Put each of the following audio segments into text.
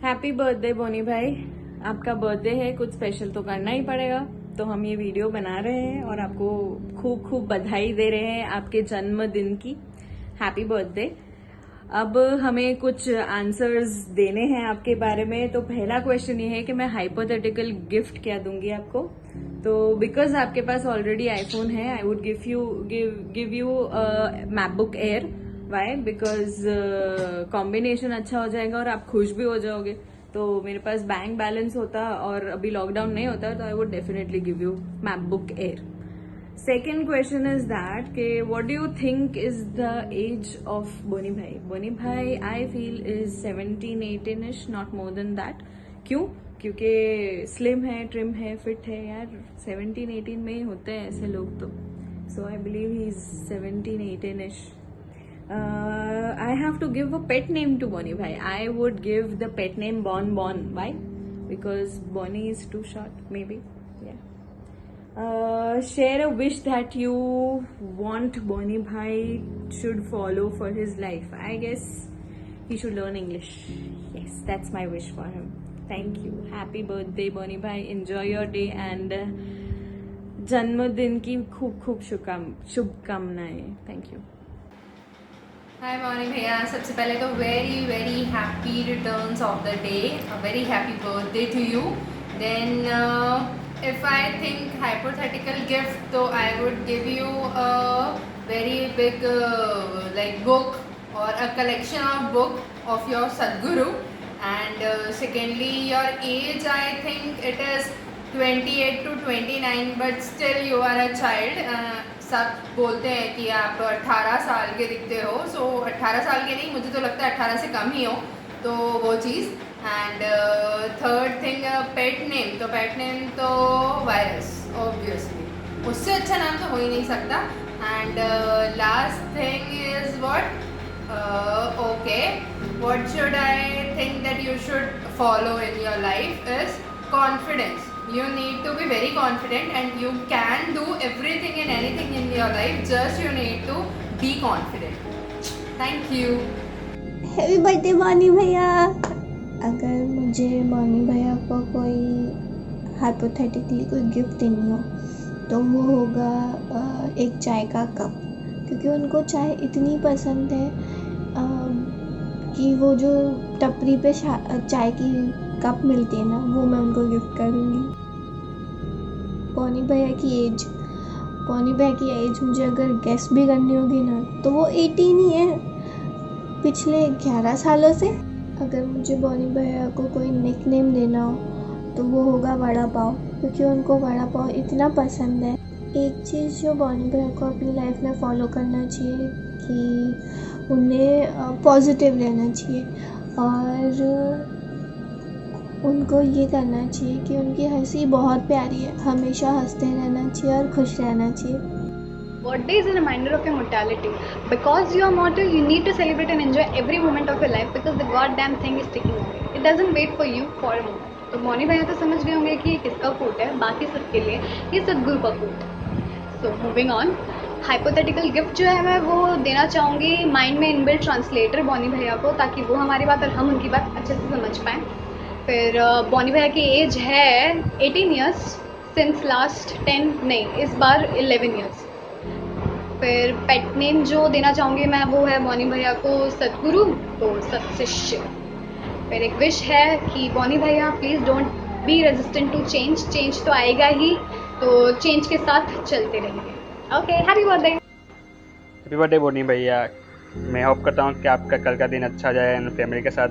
Happy birthday बोनी भाई। आपका birthday है, कुछ स्पेशल तो करना ही पड़ेगा, तो हम ये वीडियो बना रहे हैं और आपको खूब खूब बधाई दे रहे हैं आपके जन्मदिन की। Happy birthday. अब हमें कुछ आंसर्स देने हैं आपके बारे में। तो पहला क्वेश्चन ये है कि मैं हाइपोथेटिकल गिफ्ट क्या दूंगी आपको। तो बिकॉज आपके पास ऑलरेडी आईफोन है, I would give you MacBook Air. Why? Because combination अच्छा हो जाएगा और आप खुश भी हो जाओगे। तो मेरे पास बैंक बैलेंस होता और अभी लॉकडाउन नहीं होता, तो I would definitely give you MacBook air. Second question is that के what do you think is the age of बोनी भाई? बोनी भाई I feel is 17-18ish, not more than that. क्यों? क्योंकि स्लिम है, ट्रिम है, फिट है यार। 17-18 में ही होते हैं ऐसे लोग तो। So I believe he is 17-18ish. I have to give a pet name to Bonnie bhai. I would give the pet name Bon Bon. Why? Because Bonnie is too short, maybe. Yeah. Share a wish that you want Bonnie bhai should follow for his life. I guess he should learn English. Yes, that's my wish for him. Thank you. Happy birthday Bonnie bhai. Enjoy your day and जन्मदिन की खूब खूब शुभकामनाएं। Thank you. Hi morning भैया, सबसे पहले तो very very happy returns of the day, a very happy birthday to you. Then if I think hypothetical gift, तो I would give you a very big like book और a collection of book of your Sadhguru. And secondly your age, I think it is 28 to 29, but still you are a child. सब बोलते हैं कि आप 18 साल के दिखते हो। सो 18 साल के नहीं, मुझे तो लगता है 18 से कम ही हो, तो वो चीज़। And third thing, pet name. तो पेट नेम तो वायरस, ऑब्वियसली, उससे अच्छा नाम तो हो ही नहीं सकता। And last thing is what, okay, what should I think that you should follow in your life is confidence. You need to be very confident and you can do everything and anything in your life, just you need to be confident. Thank you. Happy birthday Bonny भैया। अगर मुझे Bonnie भैया को कोई hypothetically कोई gift देनी हो तो वो होगा एक चाय का कप, क्योंकि उनको चाय इतनी पसंद है कि वो जो टपरी पे चाय की कप मिलती है ना, वो मैं उनको गिफ्ट करूँगी। बॉनी भैया की एज मुझे अगर गेस भी करनी होगी ना, तो वो 18 ही है पिछले 11 सालों से। अगर मुझे बॉनी भैया को कोई निक नेम देना हो तो वो होगा वड़ा पाव, क्योंकि उनको वड़ा पाव इतना पसंद है। एक चीज़ जो बॉनी भैया को अपनी लाइफ में फॉलो करना चाहिए कि उन्हें पॉजिटिव रहना चाहिए और उनको ये करना चाहिए कि उनकी हंसी बहुत प्यारी है, हमेशा हंसते रहना चाहिए और खुश रहना चाहिए। Birthday is a reminder of your mortality. Because you are mortal, you need to celebrate and enjoy every moment of your life because the goddamn thing is ticking away. It doesn't wait for you for a moment. तो मौनी भैया तो समझ गए होंगे कि ये किसका coat है, बाकी सबके लिए ये सदगुरु का कोट है। So moving on, hypothetical gift जो है मैं वो देना चाहूँगी माइंड में इनबिल्ट ट्रांसलेटर बॉनी भैया को, ताकि वो हमारी बात और हम उनकी बात अच्छे से समझ पाएँ। फिर बॉनी भैया की एज है 18 ईयर्स सिंस लास्ट 10 नहीं, इस बार 11 ईयर्स। फिर पेट नेम जो देना चाहूँगी मैं वो है बॉनी भैया को सदगुरु, तो सत्शिष्य। फिर एक विश है कि बॉनी भैया please don't be resistant to change, change तो आएगा ही, तो चेंज के साथ चलते रहेंगे। Okay, happy birthday. Happy birthday Bonny भैया। मैं होप करता हूँ कि आपका कल का दिन अच्छा जाए एंड फैमिली के साथ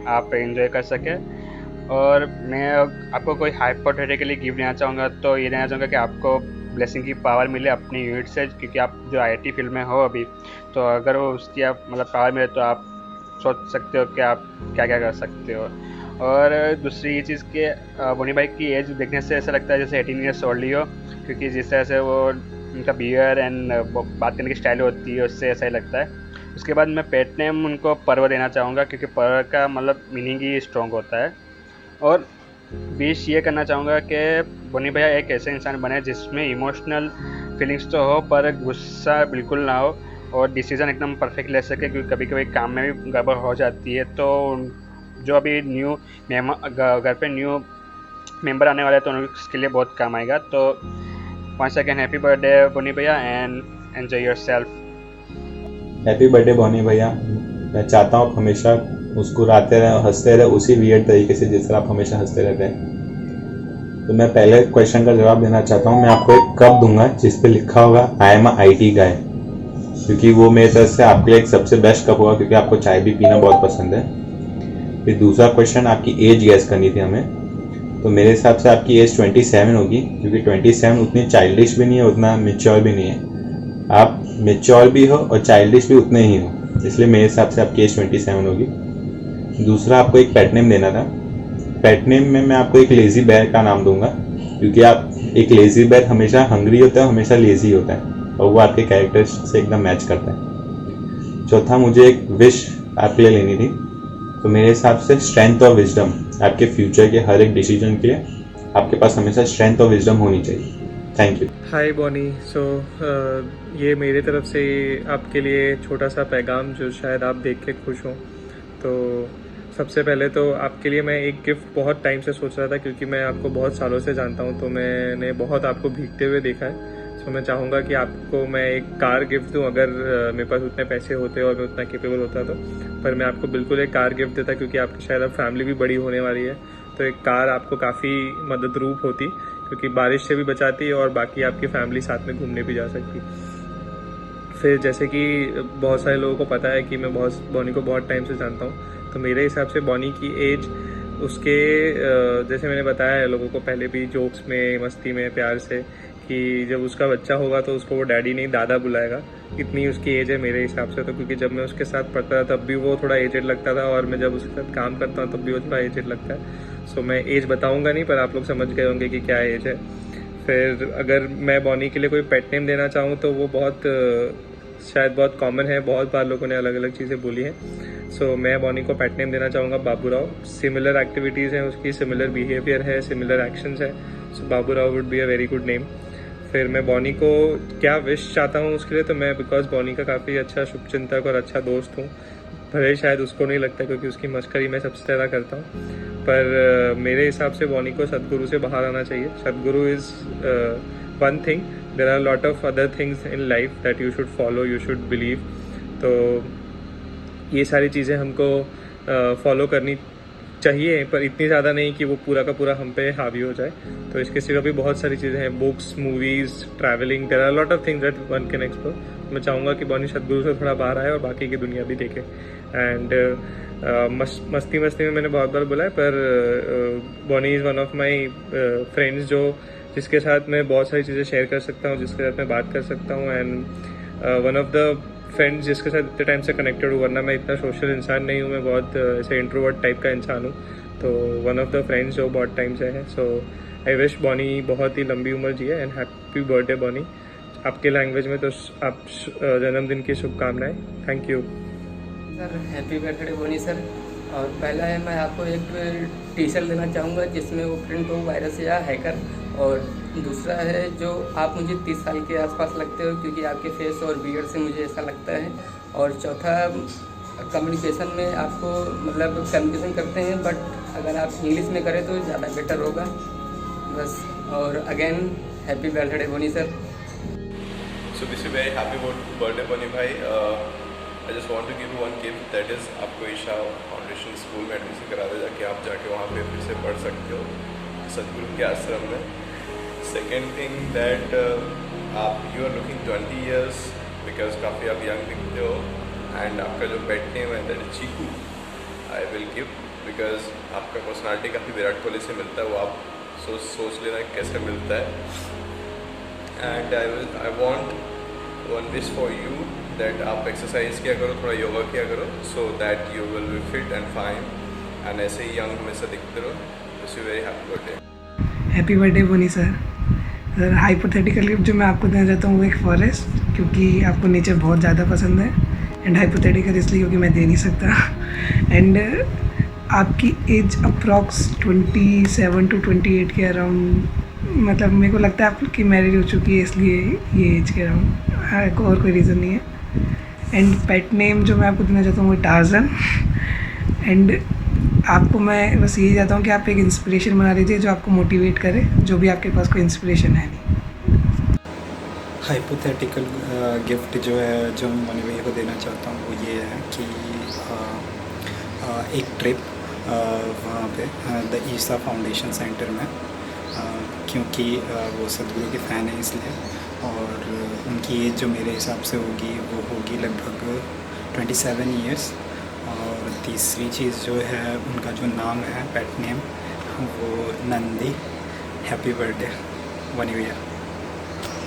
आप एंजॉय कर सकें। और मैं आपको कोई हाइपोथेटिकली गिफ्ट देना चाहूँगा तो ये देना चाहूँगा कि आपको ब्लेसिंग की पावर मिले अपनी यूनिट से, क्योंकि आप जो आईआईटी फील्ड में हो अभी, तो अगर वो उसकी आप पावर मिले तो आप सोच सकते हो कि आप क्या क्या कर सकते हो। और दूसरी ये चीज़ कि बोनी भाई की एज देखने से ऐसा लगता है जैसे 18 ईयर्स ओल्ड ही हो, क्योंकि जिस तरह से वो उनका बिहेवियर एंड बात करने की स्टाइल होती है उससे ऐसा ही लगता है। उसके बाद मैं पेट नेम उनको पर्व देना चाहूँगा, क्योंकि पर्व का मीनिंग ही स्ट्रॉन्ग होता है। और विश ये करना चाहूँगा कि बोनी भैया एक ऐसे इंसान बने जिसमें इमोशनल फीलिंग्स तो हो पर गुस्सा बिल्कुल ना हो, और डिसीज़न एकदम परफेक्ट ले सके, क्योंकि कभी कभी काम में भी गड़बड़ हो जाती है, तो जो अभी न्यू घर पे न्यू मेंबर आने वाले हैं तो उसके लिए बहुत काम आएगा। तो once again happy birthday Bonny भैया and enjoy yourself. Happy birthday Bonny भैया। मैं चाहता हूँ आप हमेशा मुस्कुराते रहें और हंसते रहें उसी वियर्ड तरीके से जिस तरह आप हमेशा हंसते रहते हैं। तो मैं पहले क्वेश्चन का जवाब देना चाहता हूँ। मैं आपको एक कप दूंगा जिस पे लिखा होगा आई एम IT गाय, क्योंकि वो मेरी तरफ से आपके लिए एक सबसे बेस्ट कप होगा, क्योंकि आपको चाय भी पीना बहुत पसंद है। फिर दूसरा क्वेश्चन, आपकी एज गैस करनी थी हमें। तो मेरे हिसाब से आपकी एज 27 होगी, क्योंकि 27 उतनी चाइल्डिश भी नहीं है, उतना मेच्योर भी नहीं है। आप मेच्योर भी हो और चाइल्डिश भी उतने ही हो, इसलिए मेरे हिसाब से आपकी एज 27 होगी। दूसरा, आपको एक पेट नेम देना था। पेट नेम में मैं आपको एक लेज़ी बेयर का नाम दूंगा, क्योंकि आप एक लेज़ी बेयर हमेशा हंग्री होता है, हमेशा लेज़ी होता है, और वो आपके कैरेक्टर से एकदम मैच करता है। चौथा, मुझे एक विश आपके लिए लेनी थी। तो मेरे हिसाब से स्ट्रेंथ और विजडम, आपके फ्यूचर के हर एक डिसीजन के लिए आपके पास हमेशा स्ट्रेंथ और विजडम होनी चाहिए। Thank you. Hi Bonny. ये मेरे तरफ से आपके लिए छोटा सा पैगाम जो शायद आप देख के खुश हों। तो सबसे पहले तो आपके लिए मैं एक गिफ्ट बहुत टाइम से सोच रहा था, क्योंकि मैं आपको बहुत सालों से जानता हूँ, तो मैंने बहुत आपको भीगते हुए देखा है। सो मैं चाहूँगा कि आपको मैं एक कार गिफ्ट दूँ, अगर मेरे पास उतने पैसे होते और मैं उतना केपेबल होता तो। पर मैं आपको बिल्कुल एक कार गिफ्ट देता, क्योंकि आपकी शायद अब फैमिली भी बड़ी होने वाली है, तो एक कार आपको काफ़ी मदद रूप होती, क्योंकि बारिश से भी बचाती और बाकी आपकी फैमिली साथ में घूमने भी जा सकती। फिर जैसे कि बहुत सारे लोगों को पता है कि मैं बॉनी को बहुत टाइम से जानता हूँ, तो मेरे हिसाब से बॉनी की एज उसके जैसे मैंने बताया है लोगों को पहले भी जोक्स में, मस्ती में, प्यार से, कि जब उसका बच्चा होगा तो उसको वो डैडी नहीं दादा बुलाएगा। इतनी उसकी एज है मेरे हिसाब से। तो क्योंकि जब मैं उसके साथ पढ़ता था तब भी वो थोड़ा एजेड लगता था, और मैं जब उसके साथ काम करता हूँ तब भी वो थोड़ा एजेड लगता है। सो मैं एज बताऊँगा नहीं, पर आप लोग समझ गए होंगे कि क्या एज है। फिर अगर मैं बॉनी के लिए कोई पेट नेम देना चाहूँ तो वो शायद बहुत कॉमन है, बहुत बार लोगों ने अलग अलग चीज़ें बोली हैं। सो मैं बॉनी को पेट नेम देना चाहूँगा बाबू राव। सिमिलर एक्टिविटीज़ हैं उसकी, सिमिलर बिहेवियर है, सिमिलर एक्शंस है, so Babu Rao would be a very good name. फिर मैं बॉनी को क्या विश चाहता हूँ उसके लिए, तो मैं बिकॉज बॉनी का काफ़ी अच्छा शुभचिंतक और अच्छा दोस्त हूँ, भले शायद उसको नहीं लगता क्योंकि उसकी मस्करी मैं सबसे ज़्यादा करता हूँ, पर मेरे हिसाब से बॉनी को सदगुरु से बाहर आना चाहिए। Sadhguru is one thing, there are lot of other things in life that you should follow, you should believe. तो ये सारी चीज़ें हमको फॉलो करनी चाहिए, पर इतनी ज़्यादा नहीं कि वो पूरा का पूरा हम पे हावी हो जाए। तो इसके सिवा भी बहुत सारी चीज़ें हैं, books, movies, travelling, there are lot of things that one can explore. मैं चाहूँगा कि बॉनी सदगुरु से थोड़ा बाहर आए और बाकी की दुनिया भी देखे। एंड मस्ती में मैंने बहुत बार बोला है, पर Bonny is one of my friends जिसके साथ मैं बहुत सारी चीज़ें शेयर कर सकता हूँ, जिसके साथ मैं बात कर सकता हूँ। And one of the friends जिसके साथ इतने टाइम से कनेक्टेड हूँ, वरना मैं इतना सोशल इंसान नहीं हूँ, मैं बहुत ऐसे इंट्रोवर्ट टाइप का इंसान हूँ। तो वन ऑफ द फ्रेंड्स जो बहुत टाइम से है। सो आई विश बॉनी बहुत ही लंबी उम्र जिए एंड हैप्पी बर्थडे बॉनी। आपके लैंग्वेज में तो आप जन्मदिन की शुभकामनाएं। Thank you sir. Happy birthday Bonny sir. और पहला है, मैं आपको एक टी शर्ट देना चाहूँगा जिसमें वो प्रिंट हो वायरस या हैकर। और दूसरा है, जो आप मुझे 30 साल के आसपास लगते हो, क्योंकि आपके फेस और बियर्ड से मुझे ऐसा लगता है। और चौथा, कम्युनिकेशन में आपको मतलब कम्युनिकेशन करते हैं, बट अगर आप इंग्लिश में करें तो ज़्यादा बेटर होगा बस। और again happy birthday Bonny sir. So this is very happy birthday Bonnie bhai. I just want to give you one gift, that is आपको ईशा फाउंडेशन स्कूल में एडमिशन करा दे, जाके आप जाके वहाँ पे फिर से पढ़ सकते हो सदगुरु के आश्रम में। सेकेंड थिंग दैट आप you are looking 20 years because काफ़ी आप यंग दिखते हो। एंड आपका जो पेट नेम है that is Chiku, I will give, because आपका पर्सनालिटी काफ़ी विराट कोहली से मिलता है, वो आप सोच लेना कैसे मिलता है। And I want one wish for you, that आप एक्सरसाइज किया करो, थोड़ा योगा किया करो, so that you will be fit and fine and ऐसे ही यंग हमेशा दिखते रहो। Wish you very happy birthday. Happy birthday Bonny sir. Sir hypothetical gift जो मैं आपको देना चाहता हूँ वो एक फॉरेस्ट, क्योंकि आपको नेचर बहुत ज़्यादा पसंद है। एंड हाइपोथेटिकल इसलिए क्योंकि मैं दे नहीं सकता। एंड आपकी एज अप्रॉक्स 27 to 28 के अराउंड, मतलब मेरे को लगता है आपकी मैरिज हो चुकी है, इसलिए ये एज के अराउंड, और कोई रीज़न नहीं है। एंड पेट नेम जो मैं आपको देना चाहता हूँ वो टार्जन। एंड आपको मैं बस यही चाहता हूँ कि आप एक इंस्पिरेशन बना लीजिए जो आपको मोटिवेट करे, जो भी आपके पास कोई इंस्पिरेशन है नहीं। हाइपोथेटिकल गिफ्ट जो है जो मैं मनी भैया को देना चाहता हूँ वो ये है कि एक ट्रिप वहाँ पे द ईसा फाउंडेशन सेंटर में, क्योंकि वो सदगुरु के फ़ैन है इसलिए, और उनकी एज जो मेरे हिसाब से होगी वो होगी लगभग 27 ईयर्स। और तीसरी चीज़ जो है उनका जो नाम है पेट नेम वो नंदी। हैप्पी बर्थडे मनी भैया।